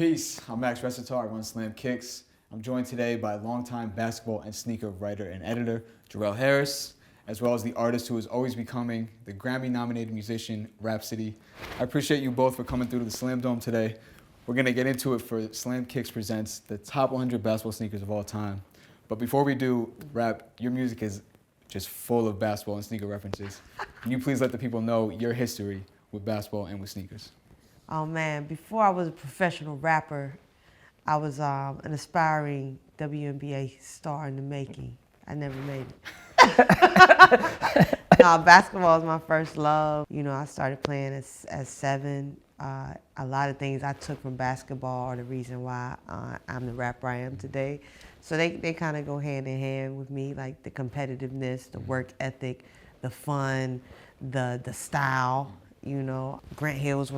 Peace, I'm Max Resitar, I run SLAMKICKS. I'm joined today by longtime basketball and sneaker writer and editor, Jarrel Harris, as well as the artist who is always becoming, the Grammy-nominated musician, Rapsody. I appreciate you both for coming through to the Slam Dome today. We're gonna get into it for SLAMKICKS Presents, the top 100 basketball sneakers of all time. But before we do, Rap, your music is just full of basketball and sneaker references. Can you please let the people know your history with basketball and with sneakers? Oh man, before I was a professional rapper, I was an aspiring WNBA star in the making. I never made it. No, basketball is my first love. You know, I started playing at 7. A lot of things I took from basketball are the reason why I'm the rapper I am today. So they kind of go hand in hand with me, like the competitiveness, the work ethic, the fun, the style. You know, Grant Hill was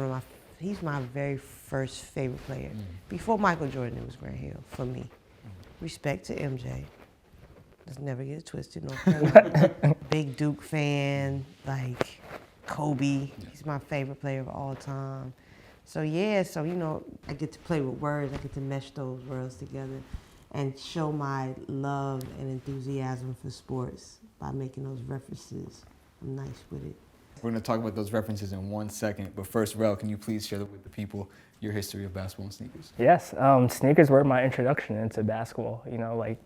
he's my very first favorite player. Before Michael Jordan, it was Grant Hill for me. Respect to MJ. Let's never get it twisted. No Big Duke fan, like Kobe. He's my favorite player of all time. So yeah, you know, I get to play with words. I get to mesh those words together and show my love and enthusiasm for sports by making those references. I'm nice with it. We're going to talk about those references in 1 second, but first, Rel, can you please share with the people your history of basketball and sneakers? Yes, sneakers were my introduction into basketball. You know, like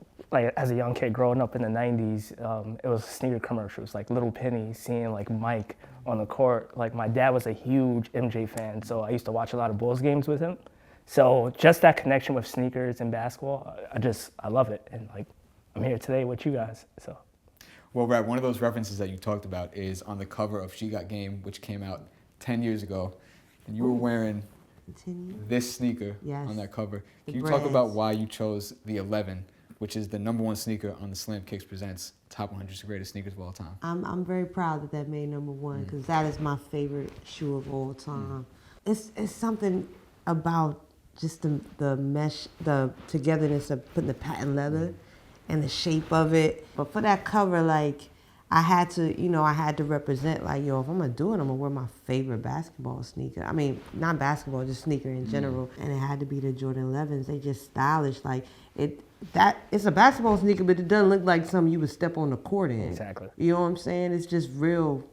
as a young kid growing up in the 90s, it was sneaker commercials, like Little Penny, seeing like Mike on the court. Like my dad was a huge MJ fan, so I used to watch a lot of Bulls games with him. So just that connection with sneakers and basketball, I love it. And like, I'm here today with you guys, so. Well, Rap, one of those references that you talked about is on the cover of She Got Game, which came out 10 years ago. And you were wearing this sneaker on that cover. Can you talk about why you chose the 11, which is the #1 sneaker on the SLAMKICKS Presents Top 100 Greatest Sneakers of All Time? I'm very proud that made #1 because that is my favorite shoe of all time. It's something about just the mesh, the togetherness of putting the patent leather and the shape of it. But for that cover, like, I had to represent, like, yo, if I'm gonna do it, I'm gonna wear my favorite basketball sneaker. I mean, not basketball, just sneaker in general. And it had to be the Jordan 11s. They just stylish. Like, it's a basketball sneaker, but it doesn't look like something you would step on the court in. Exactly. You know what I'm saying? It's just real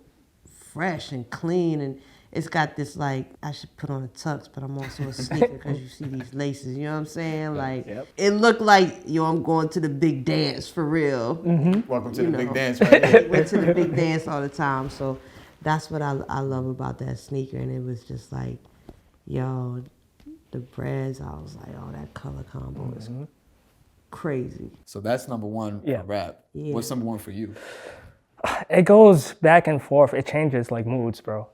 fresh and clean, and it's got this, like, I should put on a tux, but I'm also a sneaker because you see these laces, you know what I'm saying? Like, It looked like, yo, I'm going to the big dance for real. Welcome to the big dance, right? Went to the big dance all the time, so that's what I love about that sneaker, and it was just like, yo, the breads, I was like, oh, that color combo is crazy. So that's #1 for Rap. Yeah. What's #1 for you? It goes back and forth. It changes like moods, bro.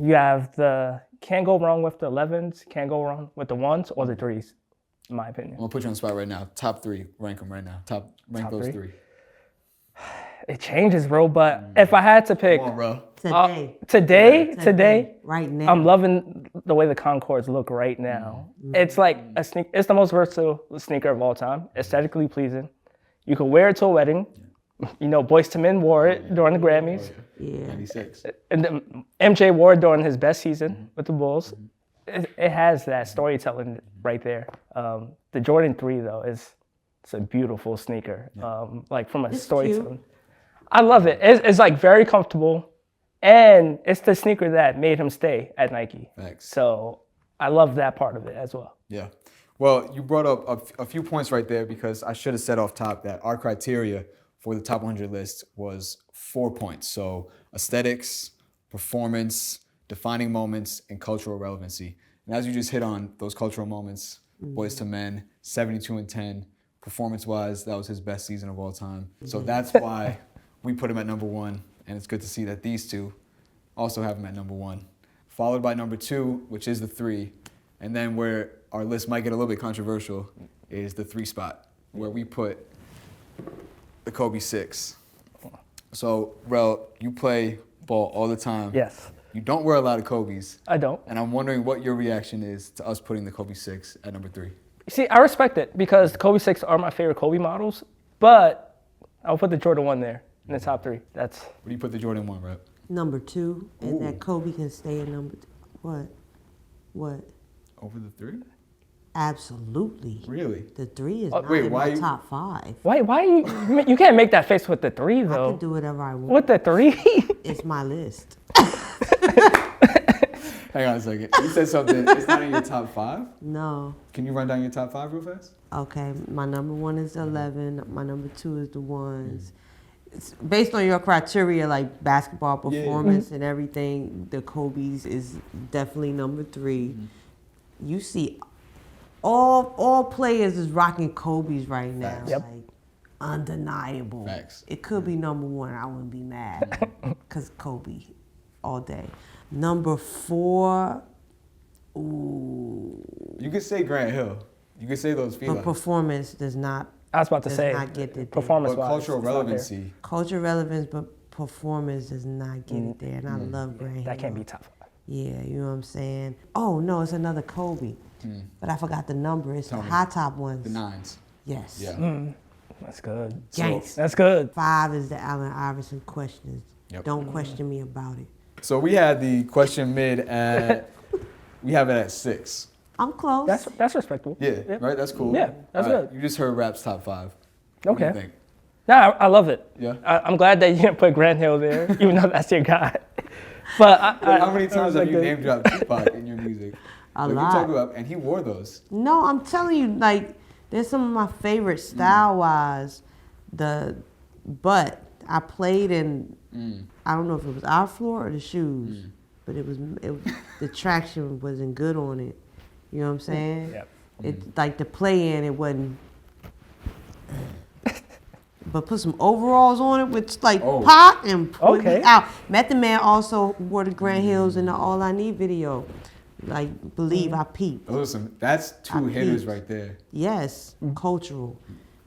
You have can't go wrong with the 11s, can't go wrong with the 1s or the 3s, in my opinion. I'm gonna put you on the spot right now. Top 3, rank them right now. Rank those 3. It changes, bro, but if I had to pick, Come on, bro. Today, right now, I'm loving the way the Concords look right now. It's like it's the most versatile sneaker of all time, aesthetically pleasing. You can wear it to a wedding. You know, Boyz II Men wore it during the Grammys. Yeah. 96. And then MJ wore it during his best season with the Bulls. It has that storytelling right there. The Jordan 3, though, it's a beautiful sneaker. Like from a storytelling. Cute. I love it. It's like very comfortable. And it's the sneaker that made him stay at Nike. Thanks. So I love that part of it as well. Yeah. Well, you brought up a few points right there because I should have said off top that our criteria for the top 100 list was 4 points. So aesthetics, performance, defining moments, and cultural relevancy. And as you just hit on those cultural moments, Boyz II Men, 72-10. Performance-wise, that was his best season of all time. So that's why we put him at #1. And it's good to see that these two also have him at #1. Followed by #2, which is the 3. And then where our list might get a little bit controversial is the 3 spot, where we put the Kobe 6. So, Rel, you play ball all the time. Yes. You don't wear a lot of Kobe's. I don't. And I'm wondering what your reaction is to us putting the Kobe 6 at #3. See, I respect it because the Kobe 6 are my favorite Kobe models, but I'll put the Jordan 1 there in the top 3. Where do you put the Jordan 1, Rep? #2, and that Kobe can stay at What? Over the 3? Absolutely. Really? The 3 is not wait, in why my you- top 5. Why you can't make that face with the 3 I though. can do whatever I want. With the 3? It's my list. Hang on a second. You said something. It's not in your top 5? No. Can you run down your top 5 real fast? Okay, my number 1 is the 11. My number 2 is the 1s. It's based on your criteria, like basketball performance and everything. The Kobe's is definitely number 3. You see, all players is rocking Kobe's right now. Facts. Yep. Like undeniable. Facts. It could be number 1. I wouldn't be mad because Kobe, all day. Number 4. Ooh. You could say Grant Hill. You could say those But felines. performance does not. I was about to Does say not get it there. performance But wise. cultural relevancy. Culture relevance, but performance does not get it there. And I love Grant Hill. That can't be top 5. Yeah, you know what I'm saying? Oh, no, it's another Kobe. But I forgot the number. It's Tell the me. high top ones. The 9s. Yes. Yeah. That's good. Yanks. That's good. 5 is the Allen Iverson questions. Yep. Don't question me about it. So we had the question mid at, we have it at 6. I'm close. That's respectable. Yeah, Yep. right? That's cool. Yeah, that's All right, good. You just heard Rap's top 5. What do you Okay. think? Nah, I love it. Yeah? I'm glad that you didn't put Grant Hill there, even though that's your guy. But How many times have you name dropped Tupac in your music? A Like, lot. You talk about, and he wore those. No, I'm telling you, like, there's some of my favorite style-wise. But I played in, I don't know if it was our floor or the shoes, but it was the traction wasn't good on it. You know what I'm saying? Yep. It like the play in, it wasn't. But put some overalls on it with like pop and put Okay. me out. Method Man also wore the Grant Hills in the All I Need video. Like, believe I peeped. That's 2 hitters peeped. right there. Yes, cultural.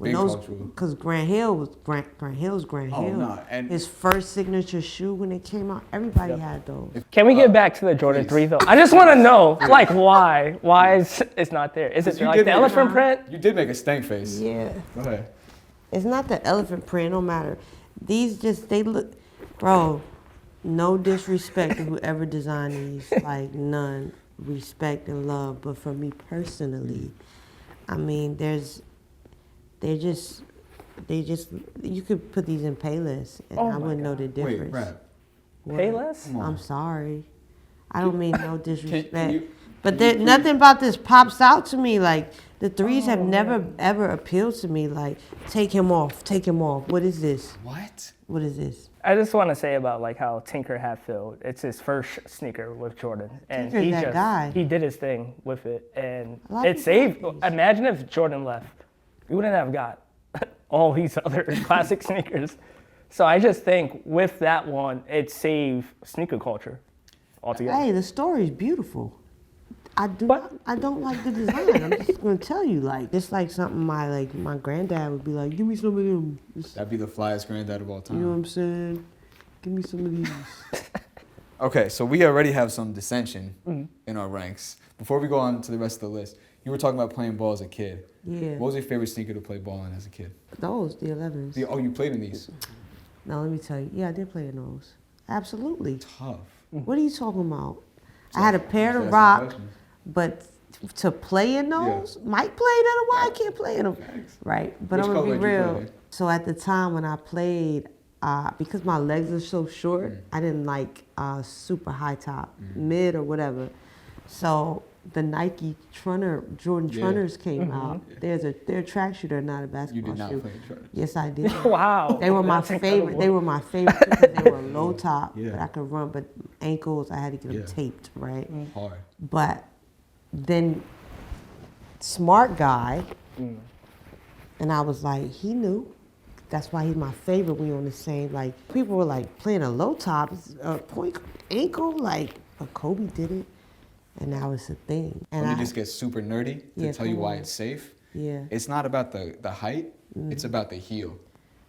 Big cultural. Because Grant Hill was Grant Hill's Grant Oh, Hill. nah, and- his first signature shoe when it came out, everybody had those. Can we get back to the Jordan please. 3 though? I just want to know, like, why? Why is it's not there? Is it You like did the make- elephant print? You did make a stank face. Yeah, Go ahead. it's not the elephant print. No matter. These they look, bro. No disrespect to whoever designed these, like none. Respect and love, but for me personally, I mean, they just, you could put these in Payless, and Oh I my wouldn't know the Wait, difference. Rap. What? Payless? Come on. I'm sorry. I don't mean no disrespect. you- but can you nothing about this pops out to me. Like, the 3s have never, ever appealed to me. Like, take him off. What is this? What? What is this? I just want to say about like how Tinker Hatfield, it's his first sneaker with Jordan, and Tinker's that guy. he did his thing with it, and A lot it of saved. people- Imagine if Jordan left, we wouldn't have got all these other classic sneakers. So I just think with that one, it saved sneaker culture altogether. Hey, the story's beautiful. I don't like the design. I'm just gonna tell you, like, it's like something my granddad would be like, give me some of them. That'd be the flyest granddad of all time. You know what I'm saying? Give me some of these. Okay, so we already have some dissension in our ranks. Before we go on to the rest of the list, you were talking about playing ball as a kid. Yeah. What was your favorite sneaker to play ball in as a kid? Those, the 11s. Oh, you played in these. No, let me tell you. Yeah, I did play in those. Absolutely. Tough. What are you talking about? I had a pair to Just asking rock, questions. but to play in those, Mike played in them. Why I can't play in them? Facts. Right. But Which I'm gonna be color did you play real. in? So at the time when I played, because my legs are so short, I didn't like super high top, mid or whatever. So the Nike Jordan Yeah. Trunners came out. They're a track shoe, they're not a You basketball did not shoe. play in track. Yes, I did. Wow. They were my That's favorite. incredible. They were my favorite because they were low top, Yeah. but I could run. But ankles, I had to get them Yeah. taped, right? Hard. But then, smart guy, and I was like, he knew. That's why he's my favorite. We on the same, like, people were like playing a low top, point ankle, like, but Kobe did it, and that was the thing. And Let me just get super nerdy to Yeah, tell you come why on. it's safe. Yeah. It's not about the height, it's about the heel.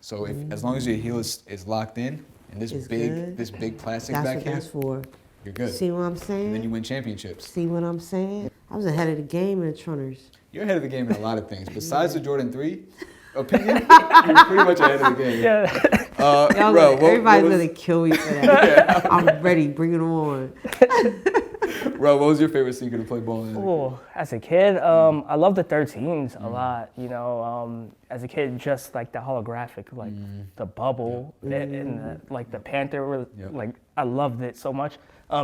So as long as your heel is locked in and It's good. this big plastic That's back what here, that's for. you're good. See what I'm And saying? then you win championships. See what I'm saying? I was ahead of the game in the Trunners. You're ahead of the game in a lot of things. Besides the Jordan 3 opinion, you're pretty much ahead of the game. Yeah. Y'all bro, everybody's was- gonna kill me for that. I'm ready. Bring it on. Bro, what was your favorite sneaker to play ball in? Oh, as a kid, I love the 13s a lot. You know, as a kid, just like the holographic, like the bubble and like the Panther, like I loved it so much.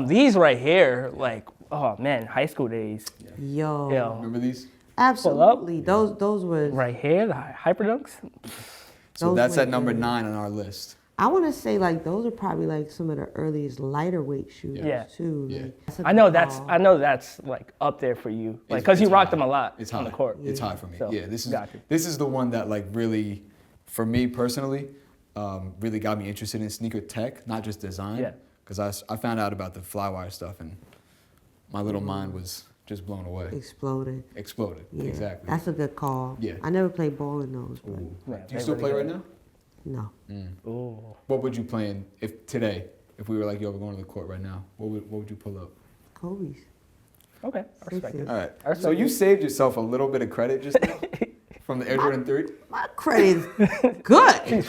These right here, like, oh man, high school days. Yo. Remember these? Absolutely. Those were Right here, the Hyperdunks. So Those that's were at number good. 9 on our list. I want to say like those are probably like some of the earliest lighter weight shoes Yeah. too. Yeah. Like, that's a I know good that's call. like up there for you, like because you It's rocked high. them a lot It's on high. the court. It's high for me. So, Yeah, this got you. is the one that like really, for me personally, really got me interested in sneaker tech, not just design. Yeah. Because I found out about the Flywire stuff and my little mind was just blown away. Exploded. Exploded. Yeah. Exactly. That's a good call. Yeah. I never played ball in those, but Ooh. Yeah, Do you they still really play right good. now? no. Ooh, What would you play in if we were like, yo, we're going to the court right now? What would you pull up? Kobe's. okay, I respect it. All right. I respect So you it. saved yourself a little bit of credit just now from the Air Jordan 3. My credit's good. She's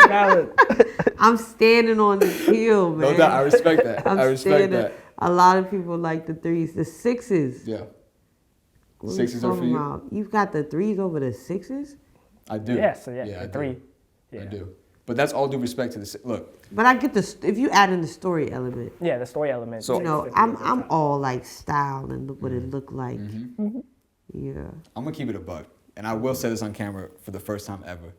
valid. I'm standing on the hill, man. No doubt. I respect that. I'm I respect standing. that. A lot of people like the threes. The sixes. Yeah. What are Sixes you are for talking you? about? You've got the threes over the sixes? I do. Yes, yeah, I the do. 3. Yeah. I do. But that's all due respect to the look. But I get if you add in the story element. Yeah, the story element. So- You know, I'm all like style and look what it looked like. Mm-hmm. Yeah. I'm gonna keep it a buck, and I will say this on camera for the first time ever.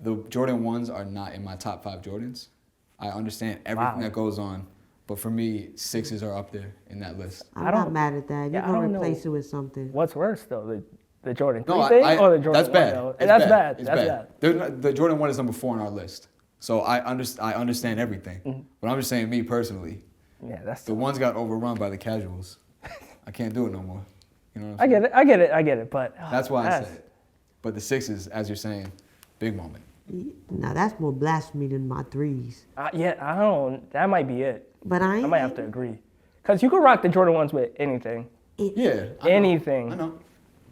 The Jordan 1s are not in my top 5 Jordans. I understand everything Wow. that goes on, but for me, 6s are up there in that list. I'm I not don't- mad at that. yeah, You're I gonna don't know. replace it with something. What's worse though, the Jordan 3 No, thing or the Jordan that's 1? bad. Though? It's That's bad. It's That's bad. The Jordan 1 is number 4 on our list, so I understand everything. But I'm just saying, me personally, Yeah, that's. the ones got overrun by the casuals. I can't do it no more. You know what I'm I saying? get it. But That's why I that's- said it. But the 6s, as you're saying, big moment. Now that's more blasphemy than my threes. Yeah, I don't. That might be it. But I ain't. I might have to agree, cause you can rock the Jordan 1s with anything. Yeah. I know. Anything. I know.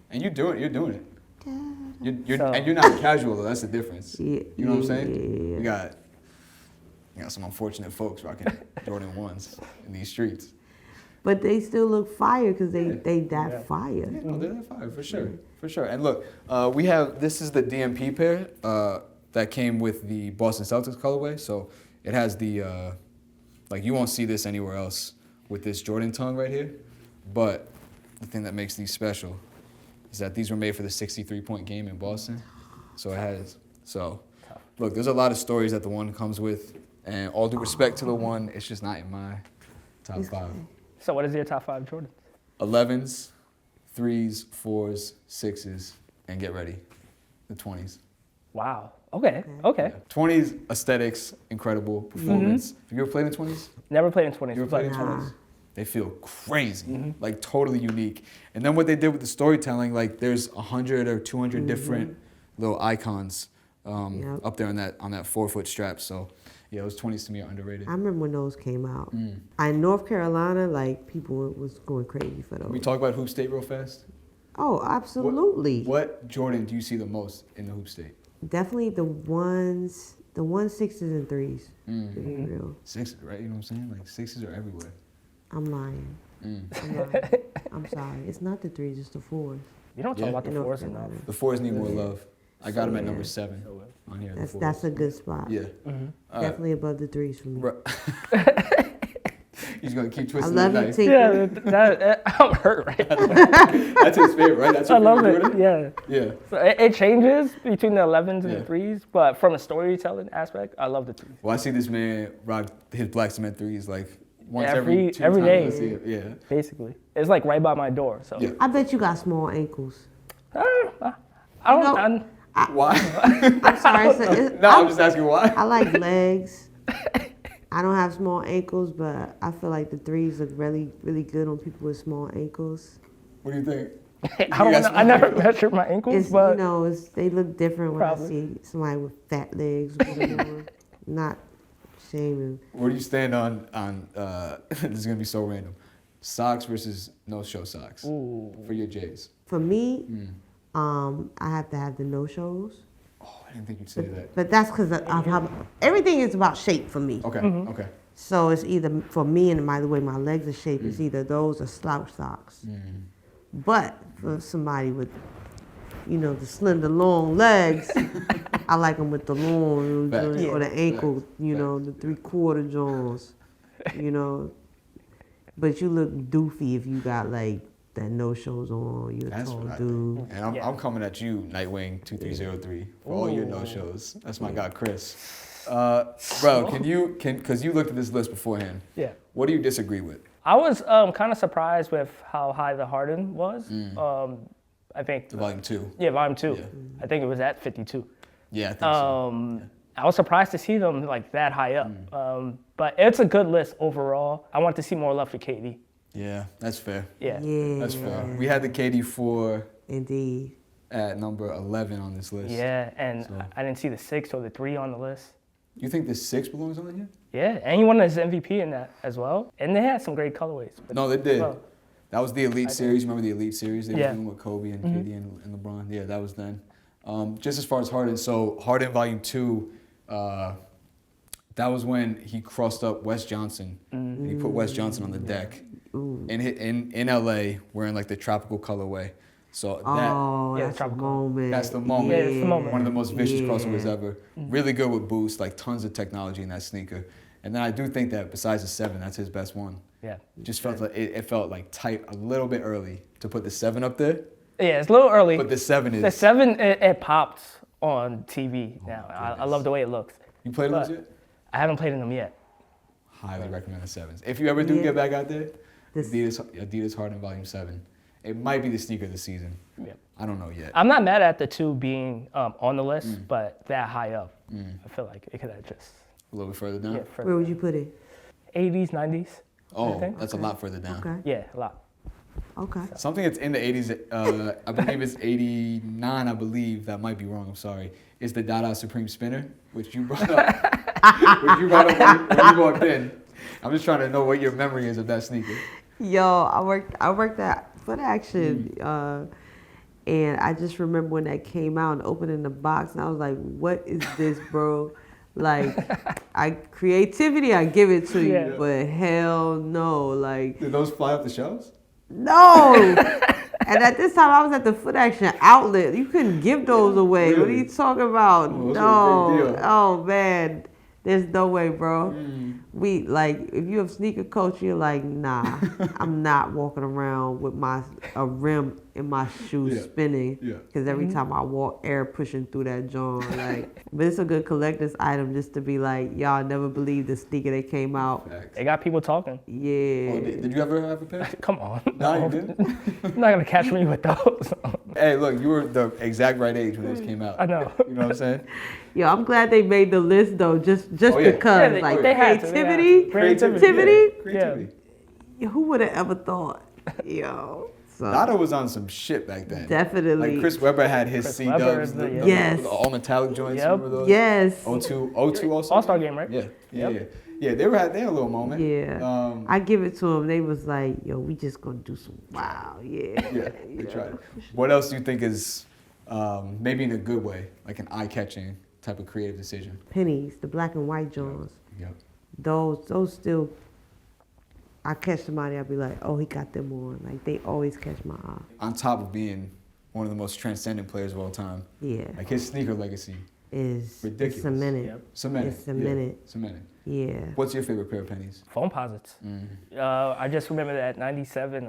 And you're doing it. So- And you're not casual though. That's the difference. Yeah, You know what I'm saying? yeah. You got some unfortunate folks rocking Jordan 1s in these streets. But they still look fire because they that Yeah. fire. Yeah, no, they're fire for sure, for sure. And look, we have this is the DMP pair that came with the Boston Celtics colorway. So it has the like you won't see this anywhere else with this Jordan tongue right here. But the thing that makes these special is that these were made for the 63-point game in Boston. So it has look, there's a lot of stories that the one comes with, and all due respect to the one, it's just not in my top 5. So what is your top 5 Jordans? 11s, 3s, 4s, 6s, and get ready, the 20s. Wow. Okay. 20s, aesthetics, incredible, performance. Have you ever played in 20s? Never played in 20s. You ever played in but 20s? They feel crazy, like totally unique. And then what they did with the storytelling, like there's 100 or 200 different little icons up there on that 4-foot strap. So yeah, those 20s to me are underrated. I remember when those came out. In North Carolina, like people was going crazy for those. Can we talk about Hoop State real fast? Oh, absolutely. What Jordan do you see the most in the Hoop State? Definitely the 6s and 3s. To be real. 6s, right? You know what I'm saying? Like 6s are everywhere. I'm lying. I'm lying. I'm sorry. It's not the 3s, it's the 4s. You don't talk Yeah. about the In North 4s Carolina. enough. The 4s need more love. I got them at Yeah. number 7 on here. the 4s. That's a good spot. Yeah. All right. Definitely above the 3s for me. He's gonna keep I twisting love the you, knife. Tinker. Yeah, I'm hurt right now. That's his favorite, right? That's I your love favorite it. Jordan? Yeah. Yeah. So it changes between the 11s and Yeah. the 3s, but from a storytelling aspect, I love the 3s. Well, I see this man rock his black cement 3s like once Every- every 2 every times day. I see it. Yeah. Basically, it's like right by my door. So Yeah. I bet you got small ankles. I don't. No. I'm- Why? I'm sorry. No, I'm just asking why. I like legs. I don't have small ankles, but I feel like the 3s look really, really good on people with small ankles. What do you think? I don't know. I never measured my ankles, It's but they look different when Probably. I see somebody with fat legs. Or whatever. Not shaming. Where do you stand on this is gonna be so random. Socks versus no-show socks for your J's. For me, I have to have the no-shows. Oh, I didn't think you'd say that. But that's because of how everything is about shape for me. Okay, okay. So it's either, for me and the way my legs are shaped, it's either those or slouch socks. But for somebody with, the slender, long legs, I like them with the long, Facts. or the ankle, Facts. the 3/4 joints, But you look doofy if you got like that no-shows on, you're a That's tall what I dude. think. And I'm coming at you, Nightwing 2303, for all your no-shows. That's my guy, Chris. Bro, because you looked at this list beforehand. Yeah. What do you disagree with? I was kind of surprised with how high the Harden was. I think. The volume 2. Yeah, volume 2. Yeah. I think it was at 52. Yeah, I think so. I was surprised to see them like that high up. But it's a good list overall. I want to see more love for KD. Yeah, that's fair. Yeah. That's fair. We had the KD4 Indeed. at number 11 on this list. Yeah, and So- I didn't see the 6 or the 3 on the list. You think the 6 belongs on here? Yeah, and he won his MVP in that as well. And they had some great colorways. But No, they did. well, That was the Elite Series. Remember the Elite Series they were Yeah. doing with Kobe and KD and LeBron? Yeah, that was then. Just as far as Harden, so Harden Volume 2, that was when he crossed up Wes Johnson. And he put Wes Johnson on the deck in LA wearing like the tropical colorway. So Oh, Yeah, that's a tropical. moment. that's the moment. Yeah, it's the moment. One of the most vicious Yeah. crossovers ever. Really good with boosts, like tons of technology in that sneaker. And then I do think that besides the 7, that's his best one. yeah. Just felt like it felt like tight a little bit early to put the 7 up there. Yeah, it's a little early. But the 7 is. The 7, it popped on TV now. I love the way it looks. You played But those yet? I haven't played in them yet. Highly recommend the 7s. If you ever do Yeah. get back out there, This- Adidas Harden Volume 7. It might be the sneaker of the season. Yeah. I don't know yet. I'm not mad at the 2 being on the list, but that high up, I feel like it could have just A little bit further down. Where would you put it? 80s, 90s. Oh, think. that's a lot further down. Okay. Yeah, a lot. Okay. Something that's in the 80s, I believe it's 89, I believe, that might be wrong, I'm sorry, is the Dada Supreme Spinner, which you brought up, when you walked in. I'm just trying to know what your memory is of that sneaker. Yo, I worked at Foot Action, and I just remember when that came out and opening the box, and I was like, "What is this, bro?" Like, creativity, I give it to you, Yeah. but hell no, like, Did those fly off the shelves? no. And at this time, I was at the Foot Action outlet. You couldn't give those away. What are Really? you talking about? Oh, those were a big No. deal. Oh man, there's no way, bro. We like if you're a sneaker coach, you're like, nah, I'm not walking around with a rim in my shoe Yeah. spinning. Yeah. Because every time I walk, air pushing through that joint. Like, but it's a good collector's item just to be like, y'all never believed the sneaker that came out. Facts. They got people talking. Yeah. Oh, did you ever have a pair? Come on. No, you didn't? You're not going to catch me with those. Hey, look, you were the exact right age when those came out. I know. You know what I'm saying? Yo, I'm glad they made the list though, just Oh, yeah. because Yeah, like they had to, they had to. creativity. Yeah, creativity. Who would have ever thought? Yo. So Dada was on some shit back then. definitely. Like Chris Webber had his Chris C-dubs, Webber, the Yes. all metallic joints. Yep. Remember those? Yes. O2 also. All-Star game, right? Yeah, yeah, Yep. yeah. They had a little moment. Yeah. I give it to them. They was like, yo, we just gonna do some wow. Yeah. Yeah, they tried. What else do you think is maybe in a good way, like an eye-catching type of creative decision? Pennies, the black and white Johns. Yep. Those still. I catch somebody, I'll be like, oh, he got them on. Like they always catch my eye. On top of being one of the most transcendent players of all time, Yeah. like his sneaker legacy, Is ridiculous. It's a minute. Yep. cemented. It's cemented. Yeah, cemented. Yeah. What's your favorite pair of pennies? Phone posits. I just remember that 97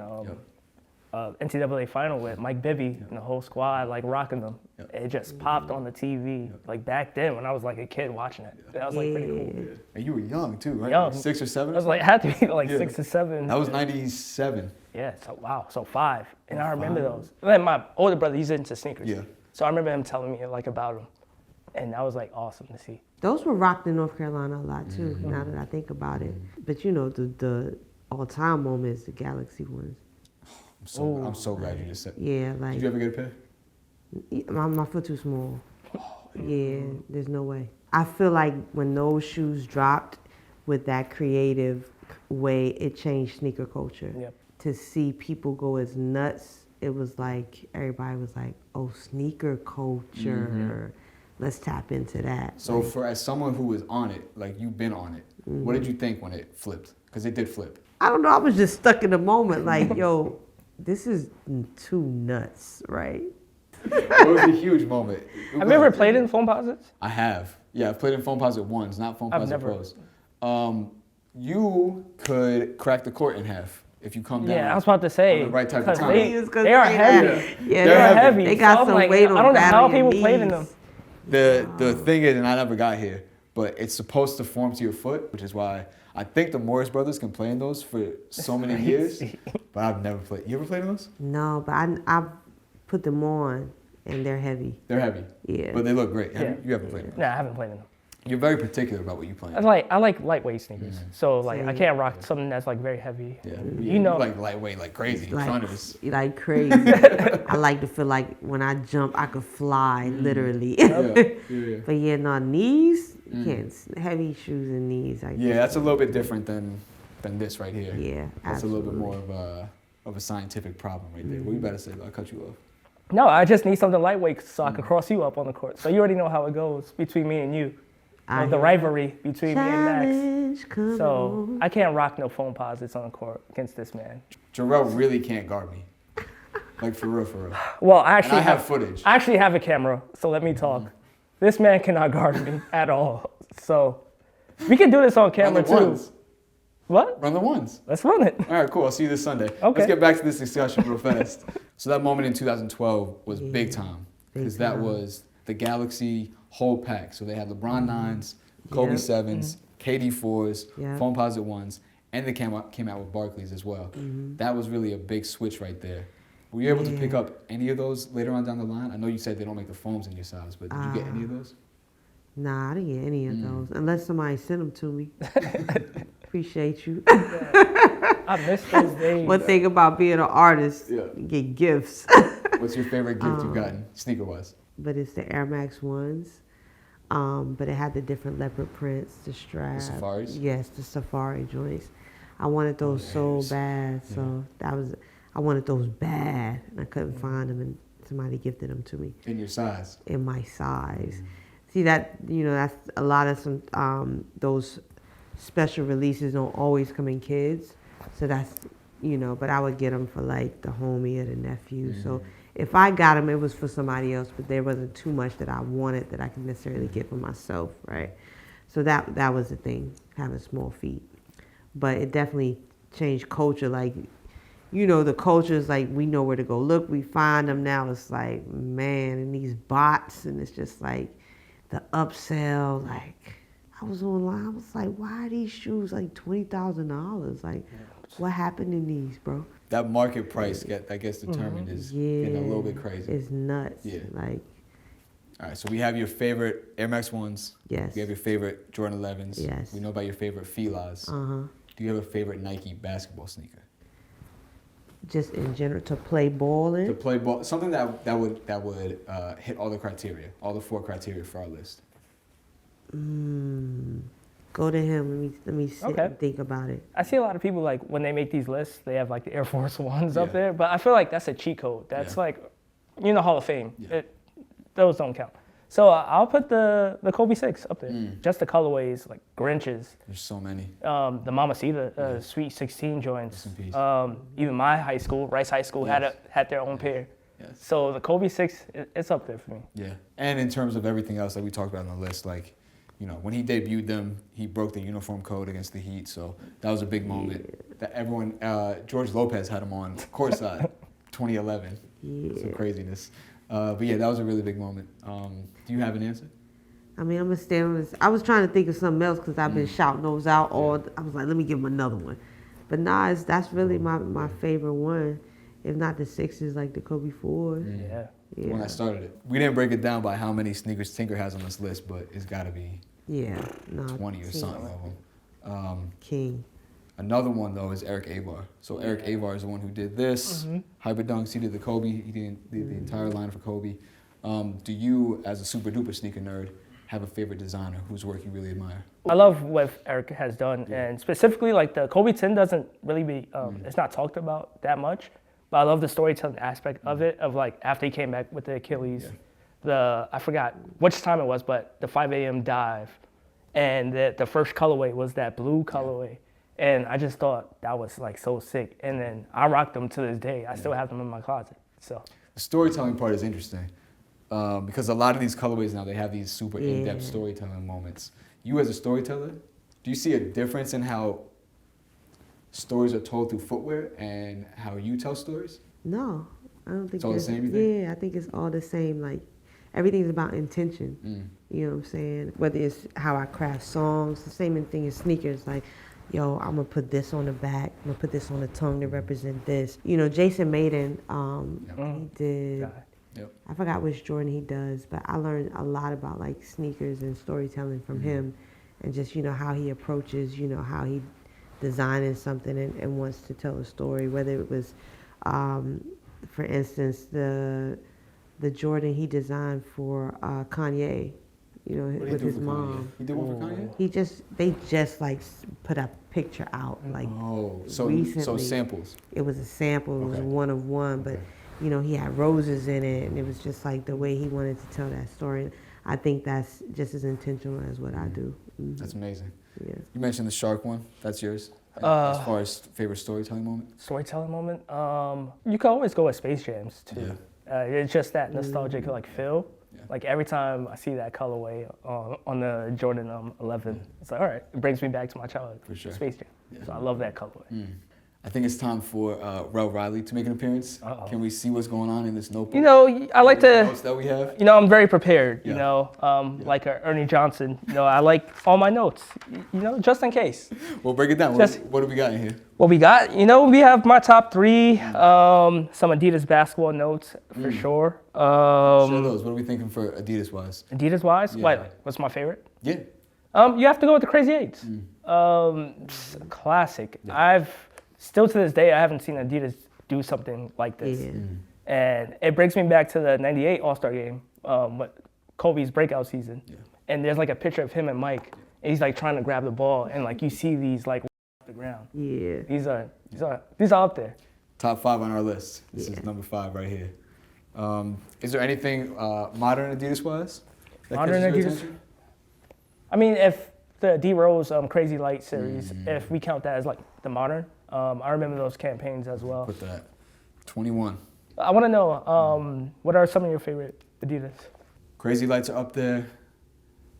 NCAA final with Mike Bibby and the whole squad like rocking them. Yep. It just popped on the TV like back then when I was like a kid watching it. That was like pretty cool. And you were young too, right? Young. 6 or 7? I was like, it had to be like Yeah. 6 or 7. That was 97. Yeah, so wow, so 5. And I remember those. And my older brother, he's into sneakers. Yeah. So I remember him telling me like about them. And that was like awesome to see. Those were rocked in North Carolina a lot too, Mm-hmm. now that I think about it. But you know, the all-time moments, the Galaxy ones. I'm so glad you just said. Yeah, like Did you ever get a pair? my foot too small. Yeah, there's no way. I feel like when those shoes dropped with that creative way, it changed sneaker culture. Yep. To see people go as nuts, it was like everybody was like, "Oh, sneaker culture." let's tap into that. So as someone who was on it, like you've been on it, what did you think when it flipped? Because it did flip. I don't know. I was just stuck in the moment, like, yo, this is too nuts, right? It was a huge moment. Have you ever played in foam posits? I have. Yeah, I've played in foam posit ones, not foam I've posit never. pros. You could crack the court in half if you come down. Yeah, I was about to say. on the right type of because time. They, He was gonna they are say that. heavy. Yeah, They're heavy. They got So I'm some like, weight on I don't know how battle your people played in them. knees. The thing is, and I never got here, but it's supposed to form to your foot, which is why I think the Morris brothers can play in those for so many years. But I've never played. You ever played in those? No, but I put them on, and they're heavy. They're heavy. Yeah. But they look great. Yeah. You haven't played in them. Nah, I haven't played in them. You're very particular about what you play in. I like lightweight sneakers. So like I can't rock something that's like very heavy. Yeah. You know, like lightweight, like crazy. Runners. Like crazy. I like to feel like when I jump, I could fly, literally. Yeah. But yeah, no, knees, you can't. Heavy shoes and knees. Yeah, that's a little bit different than this right here. Yeah, That's a little bit absolutely. more of a scientific problem right there. What you better say? I cut you off. no, I just need something lightweight so I can cross you up on the court. So you already know how it goes between me and you. Like the rivalry between me and Max. Challenge, So I can't rock no foam posits on the court against this man. Jarrel really can't guard me. Like for real, for real. Well, And I have footage. I actually have a camera, so let me talk. This man cannot guard me at all. So we can do this on Run camera the too. ones. What? Run the ones. Let's run it. All right, cool. I'll see you this Sunday. Okay. Let's get back to this discussion real fast. So that moment in 2012 was big time because that was the Galaxy whole pack. So they had LeBron 9s, Kobe 7s, KD 4s, foam posit 1s, and they came out with Barclays as well. That was really a big switch right there. Were you able to pick up any of those later on down the line? I know you said they don't make the foams in your size, but did you get any of those? Nah, I didn't get any of those unless somebody sent them to me. Appreciate you. I miss those days. One thing about being an artist, Yeah. you get gifts. What's your favorite gift you've gotten, sneaker-wise? But it's the Air Max ones. But it had the different leopard prints, the strap. The safaris? Yes, the safari joints. I wanted those so bad. So I wanted those bad, and I couldn't find them, and somebody gifted them to me In your size? in my size. See that, that's a lot of some those special releases don't always come in kids. So that's, but I would get them for like the homie or the nephew. So if I got them, it was for somebody else, but there wasn't too much that I wanted that I could necessarily get for myself, right? So that was the thing, having small feet. But it definitely changed culture. Like, the culture is like, we know where to go look. We find them now. It's like, man, and these bots, and it's just like the upsell. Like, I was online. I was like, why are these shoes like $20,000? Like, what happened in these, bro? That market price that gets determined is getting a little bit crazy. It's nuts. Yeah. Like, all right, so we have your favorite Air Max 1s. yes. We have your favorite Jordan 11s. Yes. We know about your favorite Filas. Do you have a favorite Nike basketball sneaker? Just in general, to play ball in. To play ball, something that would hit all the criteria, all the 4 criteria for our list. Go to him. Let me sit Okay. and think about it. I see a lot of people like when they make these lists, they have like the Air Force Ones up Yeah. there, but I feel like that's a cheat code. That's like, Hall of Fame. Yeah. Those don't count. So I'll put the Kobe 6 up there. Just the colorways, like Grinches, There's so many. the Mamacita, Sweet 16 joints. Rest in peace. Even my high school, Rice High School, had their own pair. Yes. So the Kobe 6, it's up there for me. Yeah. And in terms of everything else that we talked about on the list, like, when he debuted them, he broke the uniform code against the Heat. So that was a big moment. That everyone, George Lopez had him on courtside, 2011. Some craziness. But yeah, that was a really big moment. Do you have an answer? I mean, I'm gonna stand with this. I was trying to think of something else because I've been shouting those out all. I was like, let me give him another one. But nah, that's really my favorite one. If not the 6s, like the Kobe 4s. Yeah. The one that started it. We didn't break it down by how many sneakers Tinker has on this list, but it's got to be 20 or something of them. King. Another one, though, is Eric Avar. So Eric Avar is the one who did this. Hyper Dunks, he did the Kobe. He did the entire line for Kobe. Do you, as a super duper sneaker nerd, have a favorite designer whose work you really admire? I love what Eric has done, and specifically like the Kobe 10 doesn't really be, it's not talked about that much, but I love the storytelling aspect of it, of like after he came back with the Achilles, I forgot which time it was, but the 5 a.m. dive, and the first colorway was that blue colorway. And I just thought that was like so sick. And then I rocked them to this day. I still have them in my closet. So The storytelling part is interesting because a lot of these colorways now, they have these super in-depth storytelling moments. You as a storyteller, do you see a difference in how stories are told through footwear and how you tell stories? No, I don't think It's all the same, you think? Yeah, I think it's all the same. Like, everything's about intention. You know what I'm saying? Whether it's how I craft songs, the same thing as sneakers. Like, yo, I'm gonna put this on the back. I'm gonna put this on the tongue to represent this. You know, Jason Maiden, he did. I forgot which Jordan he does, but I learned a lot about like sneakers and storytelling from him, and just how he approaches, how he designing something and wants to tell a story. Whether it was, for instance, the Jordan he designed for Kanye, with his mom. He did one for Kanye? They just like put a picture out like recently. So samples. It was a sample. It was one of one, but he had roses in it, and it was just like the way he wanted to tell that story. I think that's just as intentional as what I do. That's amazing. Yeah. You mentioned the shark one. That's yours. As far as favorite storytelling moment. Storytelling moment. You can always go with Space Jams too. It's just that nostalgic like feel. Like every time I see that colorway on the Jordan 11, it's like, all right, it brings me back to my childhood. For sure. Space Jam. So I love that colorway. I think it's time for Rel Riley to make an appearance. Can we see what's going on in this notebook? I like to. Notes that we have. I'm very prepared. Like Ernie Johnson. I like all my notes. Just in case. Well, break it down. What do we got in here? What we got? We have my top 3. Some Adidas basketball notes for sure. Share those. What are we thinking for Adidas wise? Adidas wise, what's my favorite? Yeah. You have to go with the Crazy 8s. Classic. Still to this day, I haven't seen Adidas do something like this. And it brings me back to the 98 All-Star game, Kobe's breakout season. And there's like a picture of him and Mike, and he's like trying to grab the ball, and like you see these like off the ground. Yeah. These are up there. Top 5 on our list. This is number 5 right here. Is there anything modern Adidas wise? Modern Adidas? I mean, if the D Rose Crazy Light series, if we count that as like the modern, I remember those campaigns as well. Put that. 21. I want to know, what are some of your favorite Adidas? Crazy Lights are up there.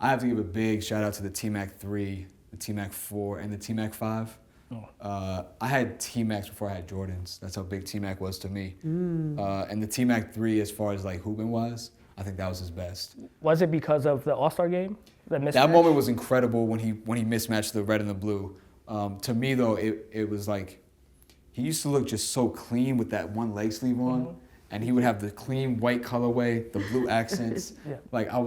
I have to give a big shout out to the T-Mac 3, the T-Mac 4, and the T-Mac 5. I had T-Macs before I had Jordans. That's how big T-Mac was to me. And the T-Mac 3, as far as like hooping wise, I think that was his best. Was it because of the All-Star game? That moment was incredible when he mismatched the red and the blue. To me though, it was like, he used to look just so clean with that one leg sleeve on, and he would have the clean white colorway, the blue accents. Like I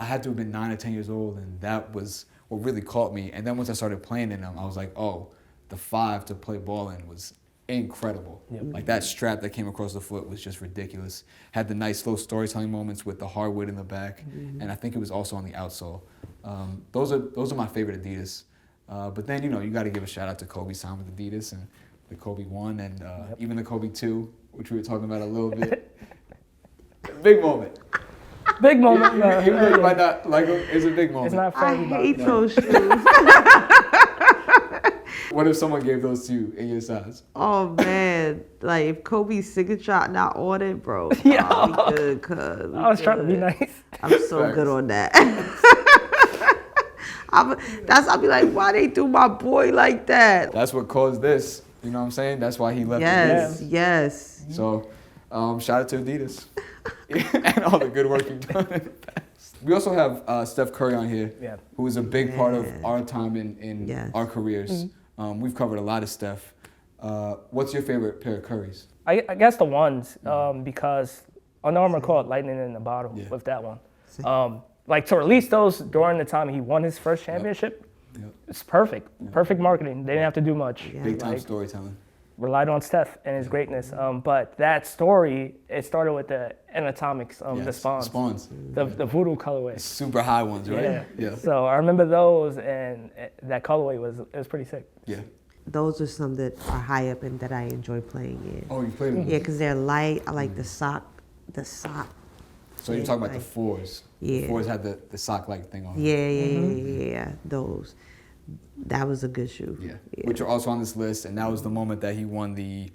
had to have been 9 or 10 years old, and that was what really caught me. And then once I started playing in them, I was like, oh, the 5 to play ball in was incredible. Like that strap that came across the foot was just ridiculous. Had the nice slow storytelling moments with the hardwood in the back, and I think it was also on the outsole. Those are my favorite Adidas. But then you got to give a shout out to Kobe's time with Adidas and the Kobe 1 and even the Kobe 2, which we were talking about a little bit. Big moment. Big moment. Even though you might not like them, it's a big moment. It's not for I everybody. hate those shoes. What if someone gave those to you in your size? Oh man, like if Kobe's signature not on it, bro. Yeah. Oh, we good, cuz. I was trying to be nice. I'm so good on that. I'll be like, why they do my boy like that? That's what caused this. You know what I'm saying? That's why he left. Yes. So, shout out to Adidas and all the good work you've done in the past. We also have Steph Curry on here, who is a big part of our time in our careers. We've covered a lot of Steph. What's your favorite pair of Currys? I guess the ones, because Under Armour called lightning in the bottle with that one. Like to release those during the time he won his first championship, it's perfect. Perfect marketing. They didn't have to do much. Big time storytelling. Relied on Steph and his greatness. But that story, it started with the anatomics, the spawns. The voodoo colorway. Super high ones, right? Yeah. So I remember those, and that colorway was pretty sick. Yeah. Those are some that are high up and that I enjoy playing in. Oh, you played them? Yeah, because they're light. I like the sock So you're talking about the fours. Yeah. The fours had the sock-like thing on. Yeah, those. That was a good shoe. Yeah. Which are also on this list, and that was the moment that he won the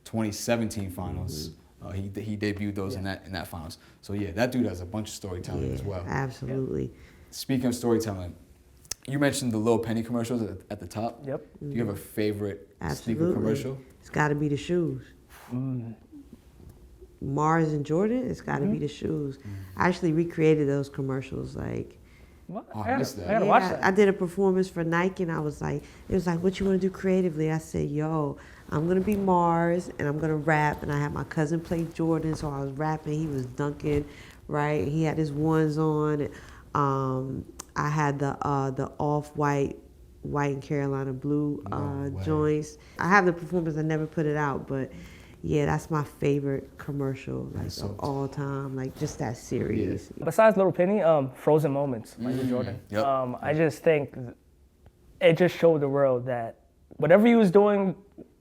2017 finals. He debuted those in that finals. So yeah, that dude has a bunch of storytelling as well. Absolutely. Speaking of storytelling, you mentioned the Lil Penny commercials at the top. Yep. Do you have a favorite Absolutely. sneaker commercial? It's got to be the shoes. Mars and Jordan, it's got to be the shoes. I actually recreated those commercials. Like, What? Oh, I missed that. I gotta watch that. I did a performance for Nike, and I was like, it was like, what you want to do creatively? I said, yo, I'm going to be Mars, and I'm going to rap. And I had my cousin play Jordan, so I was rapping. He was dunking, right? He had his ones on. I had the off-white, white and Carolina blue joints. I have the performance. I never put it out, but yeah, that's my favorite commercial, like of all time. Like just that series. Yeah. Besides Little Penny, Frozen Moments, Michael Jordan. Yep. I just think it just showed the world that whatever you was doing,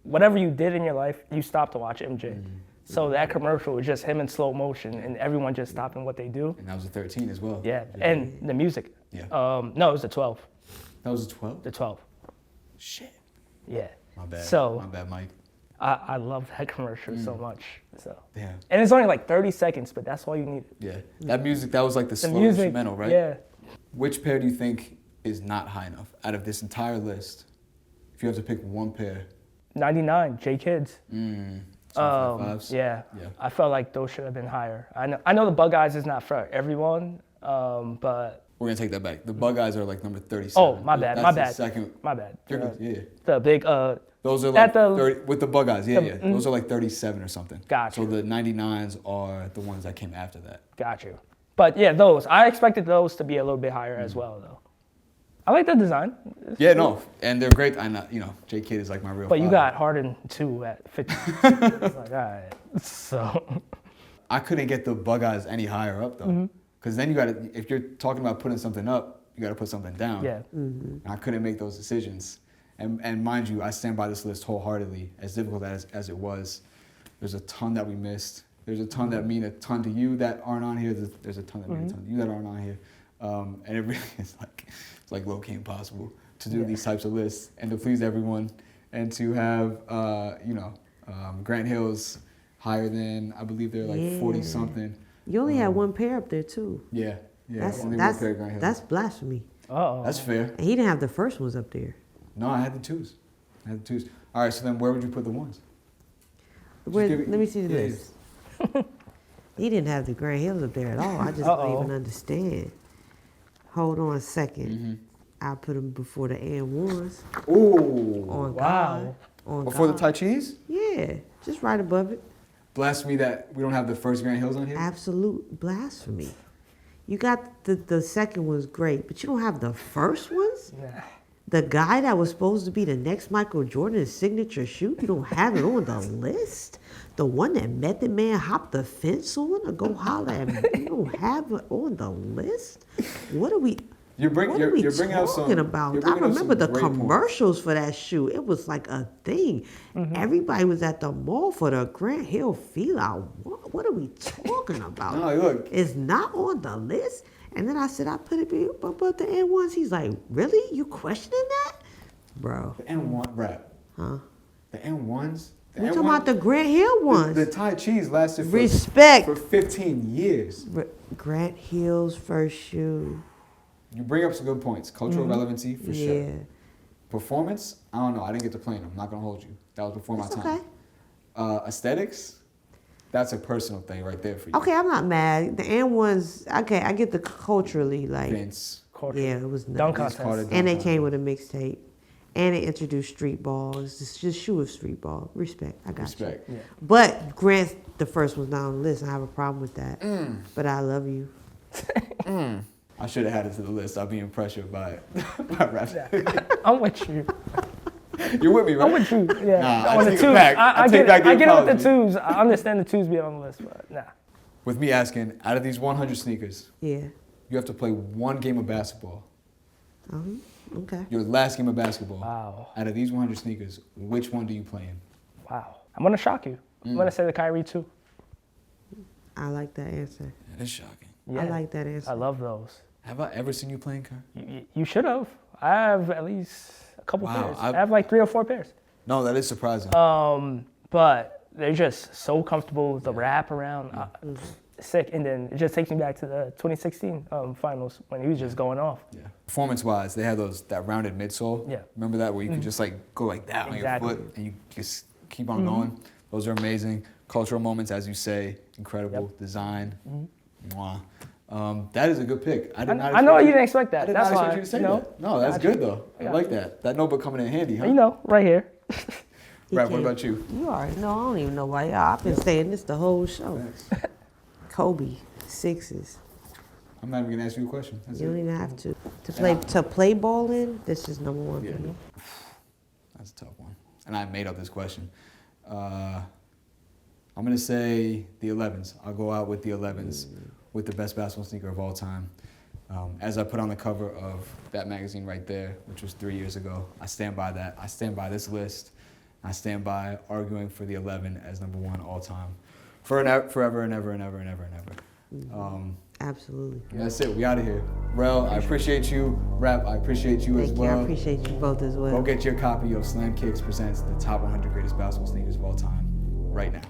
whatever you did in your life, you stopped to watch MJ. So that commercial was just him in slow motion and everyone just stopping what they do. And that was a 13 as well. Yeah, and the music. Yeah. No, it was the 12. That was a 12? The 12. Shit. Yeah. My bad. So My bad, Mike. I love that commercial so much. So. Damn. And it's only like 30 seconds, but that's all you need. Yeah. That music, that was like the slow music, instrumental, right? Yeah. Which pair do you think is not high enough out of this entire list? If you have to pick one pair. 99, J Kids. 5s? Yeah. I felt like those should have been higher. I know the Bug Eyes is not for everyone, but We're going to take that back. The Bug Eyes are like number 37. oh, my bad, That's my the bad. second. My bad. You're good, yeah. The big Those are like at the- 30, with the Bug Eyes, yeah. Those are like 37 or something. Gotcha. So the 99s are the ones that came after that. got you. But yeah, those. I expected those to be a little bit higher as well though. I like the design. Yeah, no, and they're great. I know, J Kid is like my real. But you father. got Harden 2 at 50. It's like, all right. So I couldn't get the Bug Eyes any higher up though, because then you got to. If you're talking about putting something up, you got to put something down. yeah. And I couldn't make those decisions. And mind you, I stand by this list wholeheartedly. As difficult as it was, there's a ton that we missed. There's a ton that mean a ton to you that aren't on here. There's a ton that mean a ton to you that aren't on here. And it really is like low-key impossible to do these types of lists and to please everyone and to have Grant Hill's higher than, I believe they're like 40 something. You only had one pair up there too. Yeah, only one That's pair of Grant Hill. that's blasphemy. Uh-oh. That's fair. And he didn't have the first ones up there. No, I had the twos. All right, so then where would you put the ones? Let give me- me see the yeah, list. He didn't have the Grand Hills up there at all. I just don't even understand. Hold on a second. I'll put them before the N1s. Ooh. On Wow. God. On Before the God. Tai Chi's? Yeah, just right above it. Blasphemy that we don't have the first Grant Hills on here? Absolute blasphemy. You got the second one's great, but you don't have the first ones? Nah. The guy that was supposed to be the next Michael Jordan's signature shoe, you don't have it on the list? The one that Method Man hopped the fence on to go holler at me, you don't have it on the list? What are we You're bringing up some. talking about? you're I bringing up some remember the great points. commercials for that shoe. It was like a thing. Everybody was at the mall for the Grant Hill feel out. What are we talking about? No, look. It's not on the list. And then I said, I put it above the N1s. He's like, really? You questioning that? Bro. The N1 rap. Huh? The N1s. We talking about the Grant Hill ones. The Tai Chi's lasted Respect. for 15 years. Grant Hill's first shoe. You bring up some good points. Cultural relevancy, for sure. Yeah. Performance, I don't know. I didn't get to play them. I'm not going to hold you. That was before That's my time. okay. Aesthetics, that's a personal thing right there for you. Okay, I'm not mad. The N1s, okay, I get the culturally, like, Vince. yeah, it was Dunk nice. contest. Carter, And they Dunk came with a mixtape. And they introduced street ball. It's just a shoe of street ball. Respect. I got Respect. you. But Grant, the first one's not on the list. I have a problem with that. But I love you. I should have had it to the list. I'm being pressured by Rapsody. I'm with you. You're with me, right? I'm with you. Yeah. Nah, I On the take it twos. back. I I take get back it. the I get it with the apology. twos. I understand the twos being on the list, but nah. With me asking, out of these 100 sneakers, Yeah. you have to play one game of basketball. Okay. Your last game of basketball. Wow. Out of these 100 sneakers, which one do you play in? Wow. I'm gonna shock you. I'm gonna say the Kyrie 2. I like that answer. That is shocking. I like that answer. I love those. Have I ever seen you playing, Kerr? You should have. I have at least a couple Wow, pairs. I have like 3 or 4 pairs. No, that is surprising. But they're just so comfortable. The wrap around, sick. And then it just takes me back to the 2016 finals when he was just going off. Yeah. Performance-wise, they had that rounded midsole. Yeah. Remember that where you could just like go like that on your foot and you just keep on going. Those are amazing. Cultural moments, as you say, incredible. Design. Mwah. That is a good pick. I know you didn't expect that. I did That's not why, expect you to say you know, that. No, that's good though. I like that. That notebook coming in handy, huh? You know, right here. Right, what about you? You already know. I don't even know why. I've been saying this the whole show. Thanks. Kobe, 6s. I'm not even gonna ask you a question. That's You it. don't even have to play ball in. This is number 1 for me. That's a tough one. And I made up this question. I'm gonna say the 11s. I'll go out with the 11s with the best basketball sneaker of all time. As I put on the cover of that magazine right there, which was 3 years ago, I stand by that. I stand by this list. I stand by arguing for the 11 as number 1 all time. Forever and ever and ever and ever and ever. Absolutely. That's it. We out of here. Rel, I appreciate you. Rap, I appreciate you as Thank well. you. I appreciate you both as well. Go get your copy of SLAMKICKS Presents the top 100 greatest basketball sneakers of all time right now.